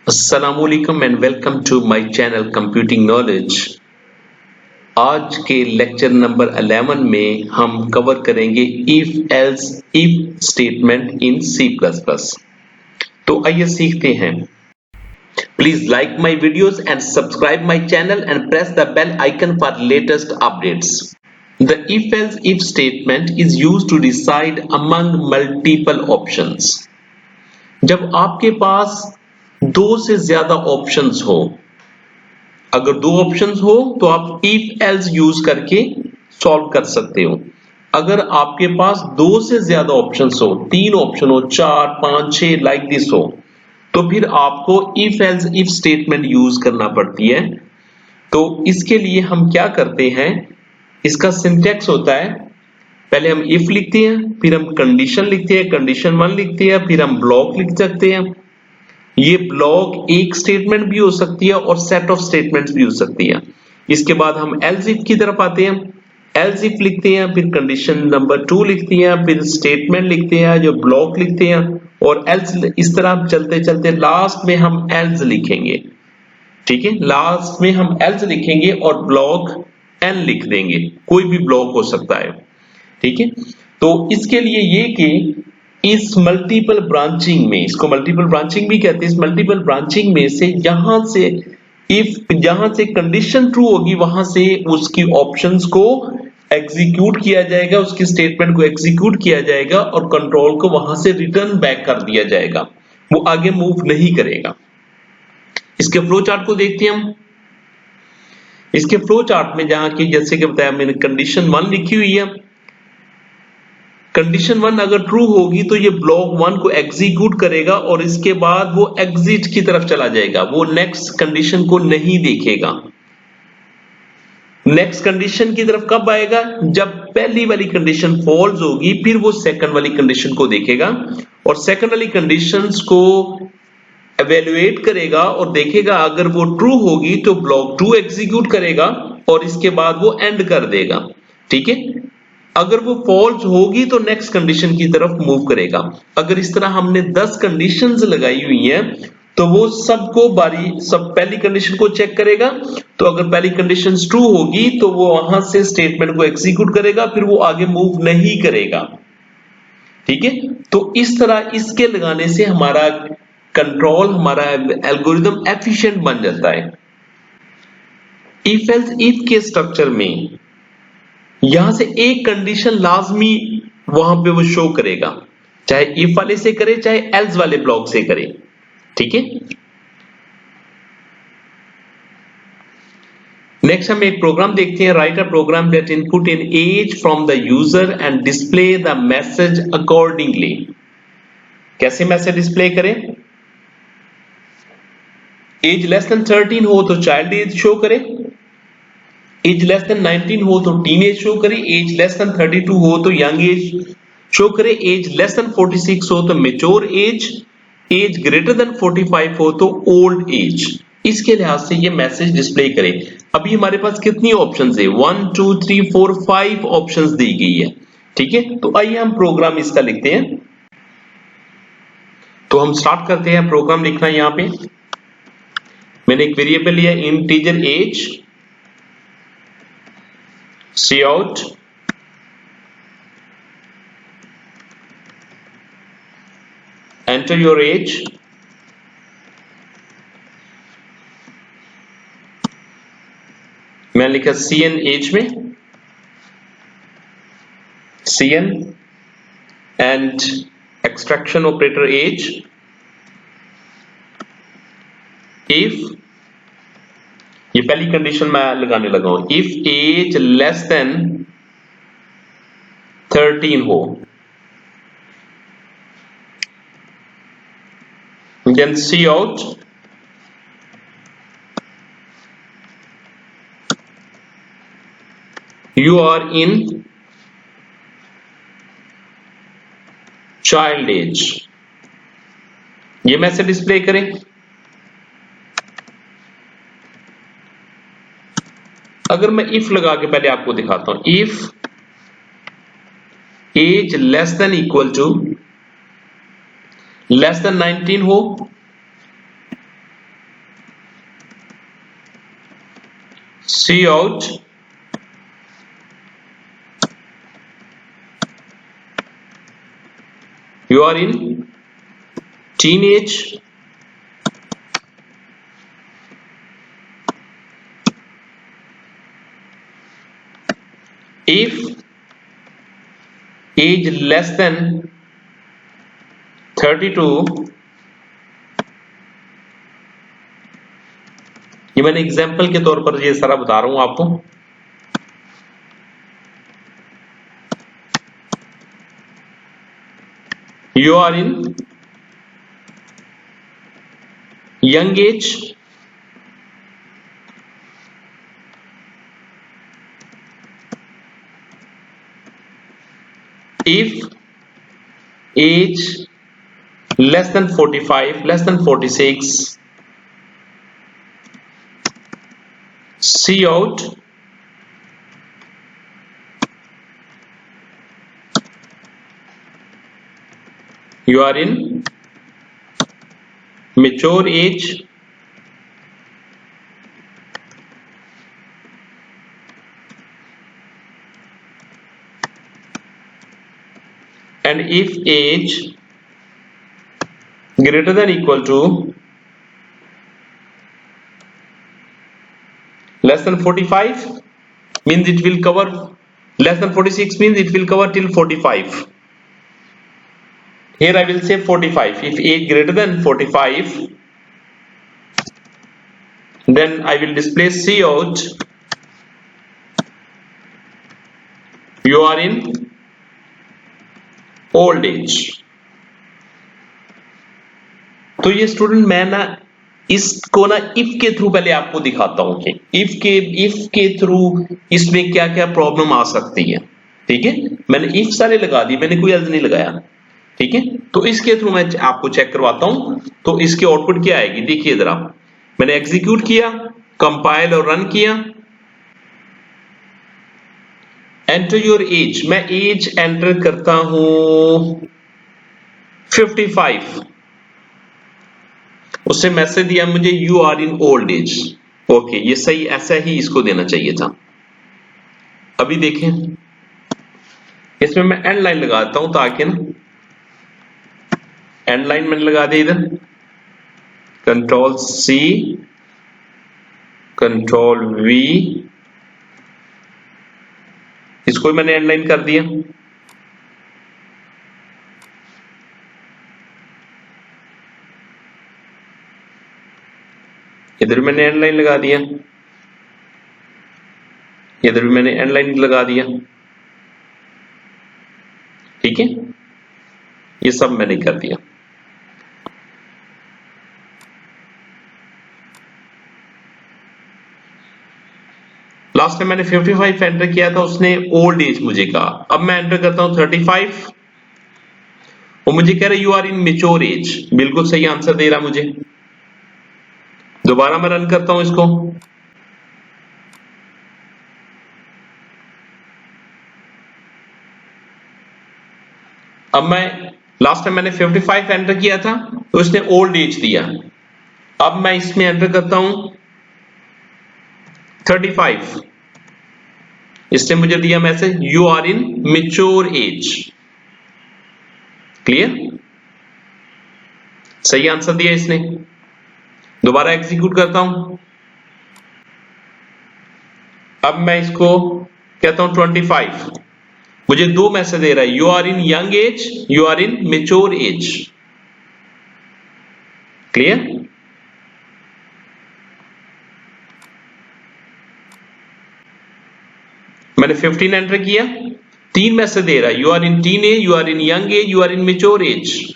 अस्सलामुअलैकुम and welcome to my channel computing knowledge. आज के लेक्चर नंबर 11 में हम कवर करेंगे if else if statement in C++। तो आइए सीखते हैं। Please like my videos and subscribe my channel and press the bell icon for latest updates. The if-else if statement is used to decide among multiple options। जब आपके पास दो से ज्यादा options हो, अगर दो ऑप्शंस हो तो आप इफ एल्स यूज करके सॉल्व कर सकते हो। अगर आपके पास दो से ज्यादा ऑप्शंस हो, तीन ऑप्शन हो, चार, पांच, छह लाइक दिस हो, तो फिर आपको if else if statement use करना पड़ती है। तो इसके लिए हम क्या करते हैं, इसका सिंटैक्स होता है, पहले हम इफ लिखते हैं, फिर हम कंडीशन लिखते हैं, कंडीशन 1 लिखते हैं, फिर हम ब्लॉक लिख सकते हैं। ये ब्लॉक एक स्टेटमेंट भी हो सकती है और सेट ऑफ स्टेटमेंट्स भी हो सकती है। इसके बाद हम एल्स इफ की तरफ आते हैं, एल्स इफ लिखते हैं, फिर कंडीशन नंबर 2 लिखते हैं, फिर स्टेटमेंट लिखते हैं, जो ब्लॉक लिखते हैं, और एल्स इस तरह चलते चलते लास्ट में हम एल्स लिखेंगे। ठीक है, लास्ट में हम एल्स लिखेंगे और ब्लॉक एन लिख देंगे, कोई भी ब्लॉक हो सकता है। ठीक है, तो इसके लिए ये कि इस मल्टीपल ब्रांचिंग में, इसको मल्टीपल ब्रांचिंग भी कहते हैं, इस मल्टीपल ब्रांचिंग में से जहां से कंडीशन ट्रू होगी वहां से उसकी ऑप्शंस को एग्जीक्यूट किया जाएगा, उसकी स्टेटमेंट को एग्जीक्यूट किया जाएगा और कंट्रोल को वहां से रिटर्न बैक कर दिया जाएगा, वो आगे मूव नहीं करेगा। इसके फ्लो चार्ट को देखते हैं हम। इसके फ्लो चार्ट में जहां की जैसे कि बताया मैंने कंडीशन 1 लिखी हुई है, कंडीशन 1 अगर ट्रू होगी तो ये ब्लॉक 1 को एग्जीक्यूट करेगा और इसके बाद वो एग्जिट की तरफ चला जाएगा, वो नेक्स्ट कंडीशन को नहीं देखेगा। नेक्स्ट कंडीशन की तरफ कब आएगा, जब पहली वाली कंडीशन फॉल्स होगी, फिर वो सेकंड वाली कंडीशन को देखेगा और सेकंड वाली कंडीशंस को एवेल्युएट करेगा और देखेगा, अगर वो ट्रू होगी तो ब्लॉक 2 एग्जीक्यूट करेगा और इसके बाद वो एंड कर देगा। ठीक है, अगर वो फॉल्स होगी तो नेक्स्ट कंडीशन की तरफ मूव करेगा। अगर इस तरह हमने 10 कंडीशंस लगाई हुई हैं तो वो सबको सब पहली कंडीशन को चेक करेगा, तो अगर पहली कंडीशन ट्रू होगी तो वो वहां से स्टेटमेंट को एग्जीक्यूट करेगा, फिर वो आगे मूव नहीं करेगा। ठीक है, तो इस तरह इसके लगाने से हमारा कंट्रोल, हमारा एल्गोरिथम एफिशिएंट बन जाता है। इफ एल्स इफ के स्ट्रक्चर में यहां से एक कंडीशन लाजमी वहां पे वो शो करेगा, चाहे इफ वाले से करे चाहे एल्स वाले ब्लॉक से करे। ठीक है, नेक्स्ट हम एक प्रोग्राम देखते हैं। Write a program that input in age from the user and display the message accordingly. कैसे मैसेज डिस्प्ले करें, एज लेस देन 13 हो तो चाइल्ड एज शो करे, एज लेस देन 19 हो तो टीन एज शो करे, एज लेस देन 32 हो तो यंग एज शो करे, एज लेस देन 46 हो तो mature age, age greater than 45 हो तो ओल्ड एज। इसके लिहाज से ये मैसेज डिस्प्ले करे। अभी हमारे पास कितनी ऑप्शंस है, 1 2 3 4 5 ऑप्शंस दी गई है। ठीक है, तो आइए हम प्रोग्राम इसका लिखते हैं। तो हम स्टार्ट करते हैं प्रोग्राम लिखना। यहां पे मैंने एक वेरिएबल लिया integer age, cout enter your age, मैं लिखा cn एज में, cn and extraction operator age, if ये पहली कंडीशन मैं लगाने लगा हूं, इफ एज लेस देन 13 हो, then cout you are in child age। ये मैसेज डिस्प्ले करें। अगर मैं इफ लगा के पहले आपको दिखाता हूं, if age less than equal to less than 19 हो see out you are in teenage if age less than 32, ये मैंने एग्जाम्पल के तौर पर ये सारा बता रहा हूं आपको। You are in young age if age less than 45, less than 46, see out you are in mature age and if age greater than equal to less than 45 means it will cover, less than 46 means it will cover till 45. Here I will say 45. If age greater than 45, then I will display see out you are in old age. तो ये student मैं ना इसको ना if के through पहले आपको दिखाता हूं कि इफ के थ्रू इसमें क्या क्या प्रॉब्लम आ सकती है। ठीक है, मैंने इफ सारे लगा दिए, मैंने कोई एल्स नहीं लगाया। ठीक है, तो इसके थ्रू मैं आपको चेक करवाता हूं। तो इसकी आउटपुट क्या आएगी, देखिए जरा। मैंने एग्जीक्यूट किया, कंपाइल और रन किया। एंटर योर एज, मैं एज एंटर करता हूं 55। उससे मैसेज दिया मुझे you are in old age. Okay, ये सही, ऐसा ही इसको देना चाहिए था। अभी देखें, इसमें मैं एंड लाइन लगाता हूं ताकि ना एंड लाइन मैंने लगा दी इधर, कंट्रोल सी कंट्रोल वी, इसको मैंने एंड लाइन कर दिया। इधर भी मैंने एंड लाइन लगा दिया, इधर भी मैंने एंड लाइन लगा दिया। ठीक है, ये सब मैंने कर दिया। लास्ट में मैंने 55 एंटर किया था, उसने ओल्ड एज मुझे कहा। अब मैं एंटर करता हूं 35 और मुझे कह रहा है you are in mature age. बिल्कुल सही आंसर दे रहा मुझे। दोबारा मैं रन करता हूं इसको। अब मैं लास्ट टाइम मैंने 55 एंटर किया था तो इसने ओल्ड एज दिया। अब मैं इसमें एंटर करता हूं 35, इसने मुझे दिया message you are in mature age. Clear, सही आंसर दिया इसने। दोबारा एग्जीक्यूट करता हूं। अब मैं इसको कहता हूं 25, मुझे दो मैसेज दे रहा है, you are in young age, you are in mature age. Clear, मैंने 15 एंटर किया, तीन मैसेज दे रहा है, you are in teen age, you are in young age, you are in mature age.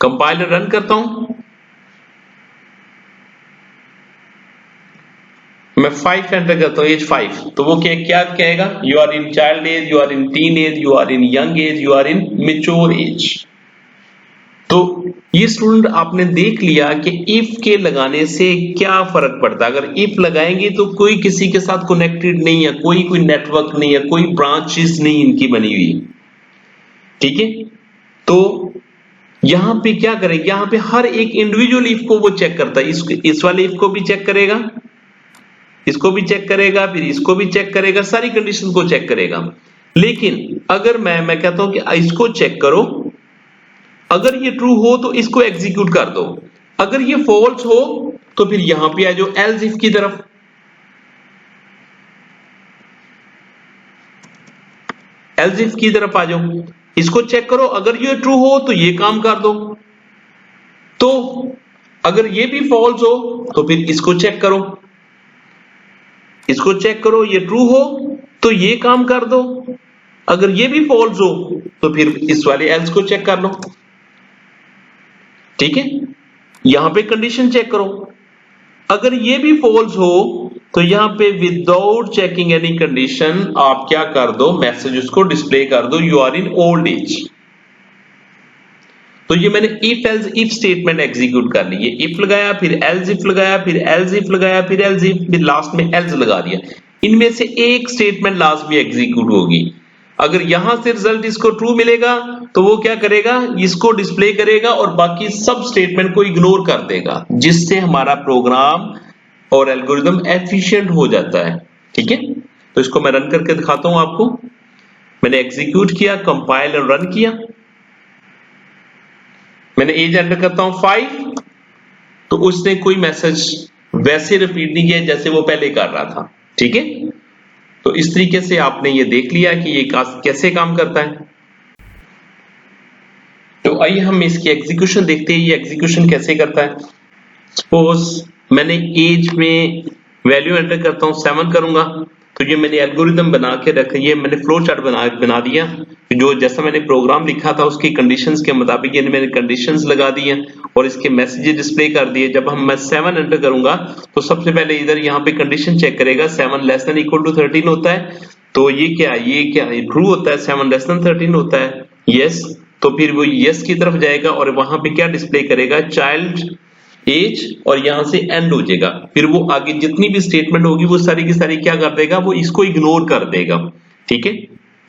Compiler run करता हूं, मैं 5 एंटर करता हूं, एज 5, तो वो क्या कहेगा, you are in child age, you are in teen age, you are in young age, you are in mature age. तो ये स्टूडेंट आपने देख लिया कि इफ के लगाने से क्या फर्क पड़ता है। अगर इफ लगाएंगे तो कोई किसी के साथ कनेक्टेड नहीं है, कोई नेटवर्क नहीं है, कोई ब्रांचेस नहीं इनकी बनी हुई। ठीक है, तो यहां पे क्या करेगा, यहां पे हर एक इंडिविजुअल इफ को वो चेक करता है। इस वाले इफ को भी चेक करेगा, इसको भी चेक करेगा, फिर इसको भी चेक करेगा, सारी कंडीशन को चेक करेगा। लेकिन अगर मैं कहता हूं कि इसको चेक करो, अगर ये ट्रू हो तो इसको एग्जीक्यूट कर दो, अगर ये फॉल्स हो तो फिर यहां पे आ जाओ एल्स इफ की तरफ। एल्स इफ की तरफ आ जाओ, इसको चेक करो, अगर ये ट्रू हो तो ये काम कर दो, तो अगर ये भी फॉल्स हो तो फिर इसको चेक करो, इसको चेक करो, ये ट्रू हो तो ये काम कर दो, अगर ये भी फॉल्स हो तो फिर इस वाले एल्स को चेक कर लो। ठीक है, यहां पे कंडीशन चेक करो, अगर ये भी फॉल्स हो तो यहां पे विदाउट चेकिंग एनी कंडीशन आप क्या कर दो, मैसेज उसको डिस्प्ले कर दो, you are in old age. तो ये मैंने if else if statement execute कर ली, इफ लगाया, फिर एल्स इफ लगाया, फिर एल्स इफ लगाया, फिर एल्स इफ, फिर लास्ट में एल्स लगा दिया। इनमें से एक स्टेटमेंट लास्ट में एग्जीक्यूट होगी। अगर यहां से रिजल्ट इसको ट्रू मिलेगा तो वो क्या करेगा, इसको डिस्प्ले करेगा और बाकी सब स्टेटमेंट को इग्नोर कर देगा, जिससे हमारा प्रोग्राम और एल्गोरिदम एफिशिएंट हो जाता है। ठीक है, तो इसको मैं रन करके दिखाता हूं आपको। मैंने एग्जीक्यूट किया, कंपाइल और रन किया, मैंने एज एंटर करता हूं 5, तो उसने कोई मैसेज वैसे रिपीट नहीं किया जैसे वो पहले कर रहा था। ठीक है, तो इस तरीके से आपने ये देख लिया कि ये कैसे काम करता है। तो आइए हम इसकी एग्जीक्यूशन देखते हैं, ये एग्जीक्यूशन कैसे करता है। सपोज मैंने एज में वैल्यू एंटर करता हूं 7 करूंगा, तो ये मैंने एल्गोरिदम बना के रखा, ये मैंने फ्लो चार्ट बना दिया, जो जैसा मैंने प्रोग्राम लिखा था उसकी कंडीशंस के मुताबिक ये मैंने कंडीशंस लगा दी हैं और इसके मैसेजेस डिस्प्ले कर दिए। जब मैं 7 एंटर करूंगा तो सबसे पहले इधर यहाँ पे कंडीशन चेक करेगा, 7 लेस देन इक्वल टू 13 होता है, तो ये क्या ट्रू होता है, 7 लेस देन 13 होता है, यस, तो फिर वो यस की तरफ जाएगा और वहां पे क्या डिस्प्ले करेगा, चाइल्ड एज, और यहां से एंड हो जाएगा। फिर वो आगे जितनी भी स्टेटमेंट होगी वो सारी की सारी क्या कर देगा, वो इसको इग्नोर कर देगा। ठीक है,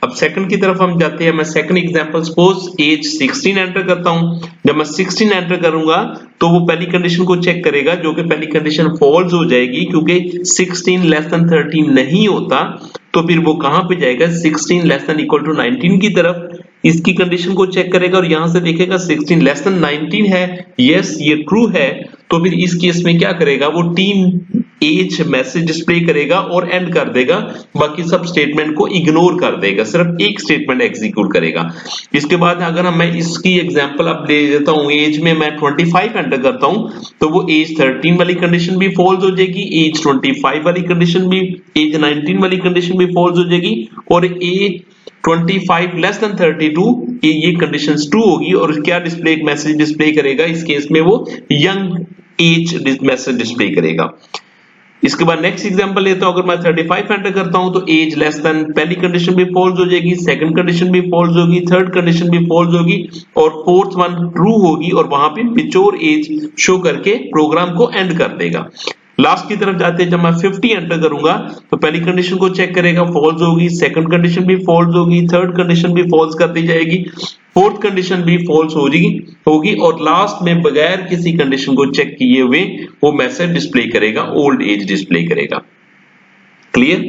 अब सेकंड की तरफ हम जाते हैं। मैं second example, suppose age 16 enter करता हूं। जब मैं 16 एंटर करूंगा तो वो पहली कंडीशन को चेक करेगा, जो कि पहली कंडीशन फॉल्स हो जाएगी क्योंकि 16 लेस देन 13 नहीं होता, तो फिर वो कहां पे जाएगा, 16 लेस देन इक्वल टू 19 की तरफ, इसकी कंडीशन को चेक करेगा और यहां से देखेगा 16 लेस देन 19 है, यस ये ट्रू है, तो फिर इस केस में क्या करेगा, वो टीम एज मैसेज डिस्प्ले करेगा और एंड कर देगा, बाकी सब स्टेटमेंट को इग्नोर कर देगा, सिर्फ एक स्टेटमेंट एग्जीक्यूट करेगा। इसके बाद अगर मैं इसकी एग्जांपल अब ले लेता हूं, एज में मैं 25 एंटर करता हूं, तो वो एज 13 वाली कंडीशन भी फॉल्स हो जाएगी, एज 25 वाली कंडीशन भी, एज 19 वाली कंडीशन भी फॉल्स हो जाएगी, और एज 25 लेस देन 32 ये कंडीशंस ट्रू होगी, और क्या डिस्प्ले मैसेज डिस्प्ले करेगा, इस केस में वो यंग एज मैसेज डिस्प्ले करेगा। इसके बाद नेक्स्ट एग्जांपल लेता हूं, अगर मैं 35 एंटर करता हूं तो एज लेस देन, पहली कंडीशन भी फॉल्स हो जाएगी, सेकंड कंडीशन भी फॉल्स होगी, थर्ड कंडीशन भी फॉल्स होगी, और फोर्थ वन ट्रू होगी, और वहां पे मैच्योर एज शो करके प्रोग्राम को एंड कर देगा। लास्ट की तरफ जाते हैं, जब मैं 50 एंटर करूंगा तो पहली कंडीशन को चेक करेगा, फॉल्स होगी, सेकंड कंडीशन भी फॉल्स होगी, थर्ड कंडीशन भी फॉल्स कर दी जाएगी, फोर्थ कंडीशन भी फॉल्स होगी, और लास्ट में बगैर किसी कंडीशन को चेक किए हुए वो मैसेज डिस्प्ले करेगा, ओल्ड एज डिस्प्ले करेगा। क्लियर?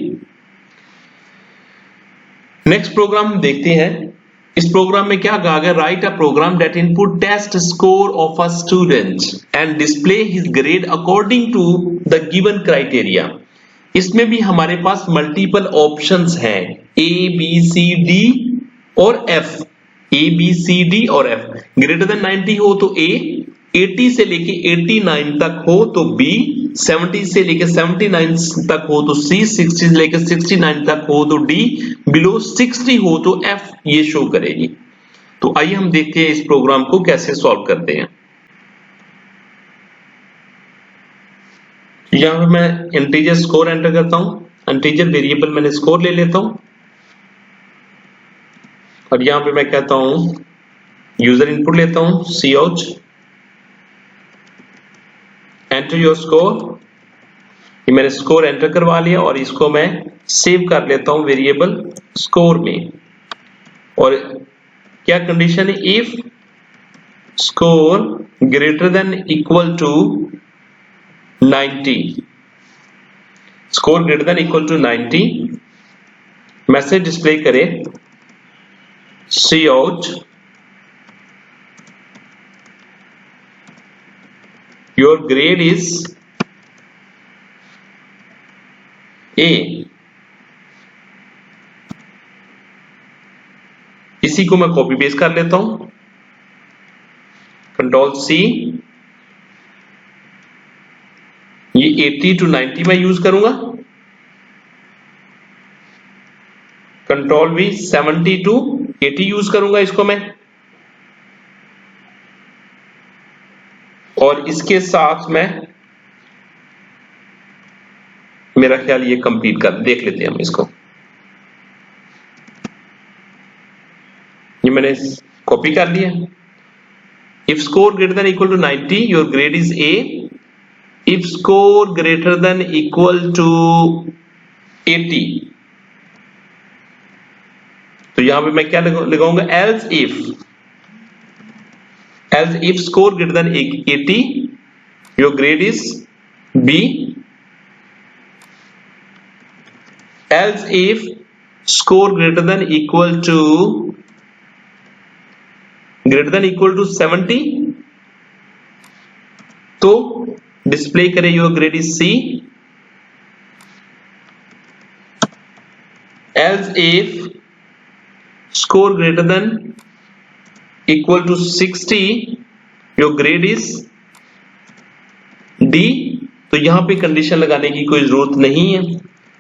नेक्स्ट प्रोग्राम देखते हैं। इस प्रोग्राम में क्या कहा गया, write a program that input test score of a student and display his grade according to the given criteria. इसमें भी हमारे पास मल्टीपल ऑप्शंस हैं, ए बी सी डी और F, A B C D और एफ। ग्रेटर देन 90 हो तो ए, 80 से लेके 89 तक हो तो बी, 70 से लेके 79 तक हो तो सी, 60 से लेके 69 तक हो तो डी, बिलो 60 हो तो एफ ये शो करेगी। तो आइए हम देखते हैं इस प्रोग्राम को कैसे सॉल्व करते हैं। यहां पे मैं इंटीजर स्कोर एंटर करता हूं, इंटीजर वेरिएबल मैंने स्कोर ले लेता हूं, और यहां पे मैं कहता हूं यूजर इनपुट लेता हूं, सी आउट, एंटर योर स्कोर। ये मैंने स्कोर एंटर करवा लिया और इसको मैं सेव कर लेता हूं वेरिएबल स्कोर में। और क्या कंडीशन है, if score greater than equal to 90, score greater than equal to 90, message display करें Cout your grade is A। इसी को मैं कॉपी पेस्ट कर लेता हूं, कंट्रोल C, ये 80 to 90 मैं यूज करूंगा, कंट्रोल V 70 to 80 यूज करूंगा इसको मैं, और इसके साथ मैं मेरा ख्याल ये कंप्लीट कर देख लेते हैं हम इसको। ये मैंने कॉपी कर लिया। If score greater than equal to 90 your grade is A. If score greater than equal to 80 तो यहां पे मैं क्या लगाऊंगा, else if score greater than 80 your grade is B. else if score greater than equal to 70 तो display करें your grade is C. else if score greater than equal to 60 your grade is D. तो यहां पे condition लगाने की कोई जरूरत नहीं है,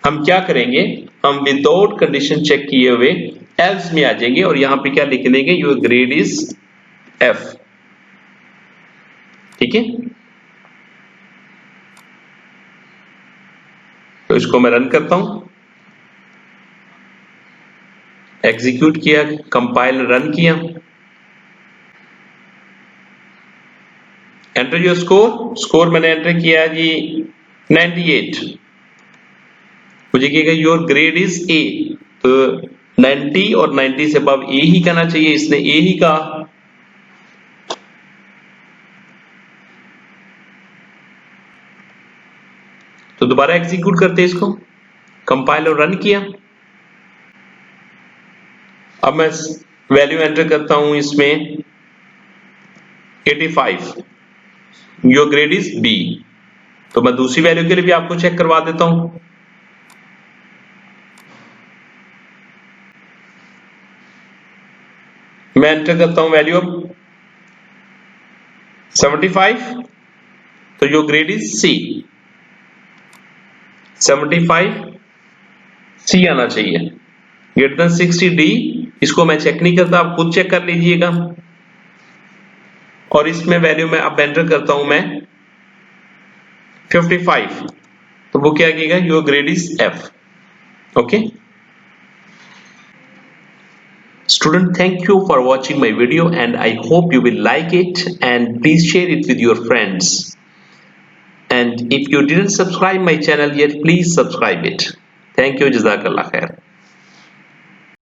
हम क्या करेंगे, हम विदाउट कंडीशन चेक किए हुए एल्स में आ जाएंगे और यहां पे क्या लिख देंगे, योर ग्रेड इज एफ। ठीक है, तो इसको मैं रन करता हूं, एग्जीक्यूट किया, कंपाइल रन किया, एंटर योर स्कोर मैंने एंटर किया जी 98, मुझे कहेगा योर ग्रेड इज ए। तो 90 और 90 से अब ए ही कहना चाहिए, इसने ए ही कहा। तो दोबारा एग्जीक्यूट करते हैं इसको, कंपाइल और रन किया। अब मैं वैल्यू एंटर करता हूं इसमें 85, योर ग्रेड इज बी। तो मैं दूसरी वैल्यू के लिए भी आपको चेक करवा देता हूं, मैं एंटर करता हूं वैल्यू अब 75, तो योर ग्रेड इज सी। 75 सी आना चाहिए, ग्रेटर देन 60 डी। इसको मैं चेक नहीं करता, आप खुद चेक कर लीजिएगा। और इसमें वैल्यू में अब एंटर करता हूं मैं 55, तो वो क्या कहेगा, your grade is F. Okay student, thank you for watching my video and I hope you will like it, and please share it with your friends, and if you didn't subscribe my channel yet, please subscribe it. Thank you, jazakallah khair.